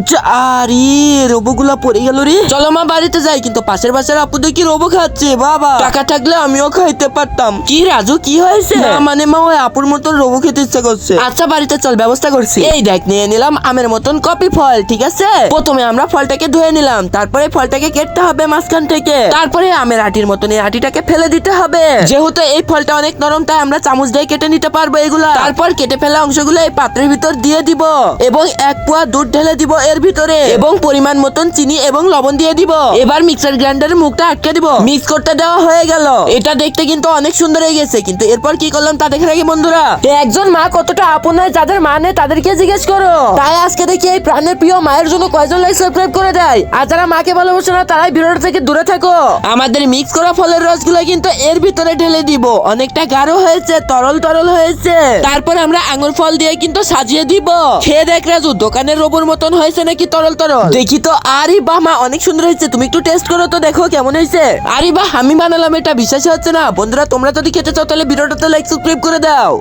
আরে রোবগুলা পড়ে গেল রে। চলো মা বাড়িতে যাই, কিন্তু পাশের বাসার আপু দেখি রোবো খাচ্ছে। বাবা টাকা থাকলে আমিও খাইতে পারতাম। কি রাজু কি হয়েছে? না মানে মা ওই আপুর মতন রোবো খেতে ইচ্ছা করছে। আচ্ছা বাড়িতে চল, ব্যবস্থা করছি। এই দেখ নিয়ে নিলাম আমের মতন কপি ফল, ঠিক আছে? প্রথমে আমরা ফলটাকে ধুয়ে নিলাম, তারপরে ফলটাকে কেটে হবে মাঝখান থেকে, তারপরে আমের আটির মতন এই আটিটাকে ফেলে দিতে হবে। যেহেতু এই ফলটা অনেক নরম, তাই আমরা চামচ দিয়ে কেটে নিতে পারবো এগুলা। তারপর কেটে ফেলা অংশগুলো এই পাত্রের ভিতর দিয়ে দিব এবং 1 পোয়া দুধ ঢেলে দিব এর ভিতরে এবং পরিমাণ মতন চিনি এবং লবণ দিয়ে দিব। এবার মিক্সার গ্রাইন্ডারের মুখটা আটকে দিব। মিক্স করতে দেওয়া হয়ে গেল। এটা দেখতে কিন্তু অনেক সুন্দর হয়ে গেছে, কিন্তু এরপর কি করলাম তা দেখে রাখি বন্ধুরা। একজন মা কতটা আপন হয়, যাদের মা নেই তাদেরকে জিজ্ঞেস করো। তাই আজকে দেখি এই প্রাণের প্রিয় মায়ের জন্য কয়জন লাইক সাবস্ক্রাইব করে দেয়, আর যারা মাকে ভালোবাসে না তারাই ভিডিওটা থেকে দূরে থাকো। আমাদের মিক্স করা ফলের রসগুলো কিন্তু এর ভিতরে ঢেলে দিব। অনেকটা গাঢ় হয়েছে, তরল তরল হয়েছে। তারপর আমরা আঙ্গুর ফল দিয়ে কিন্তু সাজিয়ে দিব। খেয়ে দেখ রাজু, দোকানের রোবর মতন হয়েছে নাকি তরল তরল? দেখি তো। আরে বাহ মা, অনেক সুন্দর হয়েছে। তুমি একটু টেস্ট করো তো, দেখো কেমন হয়েছে। আরে বাহ, আমি বানালাম, এটা বিশ্বাস হচ্ছে না। বন্ধুরা তোমরা যদি খেতে চাও তাহলে ভিডিওটাতে লাইক সাবস্ক্রাইব করে দাও।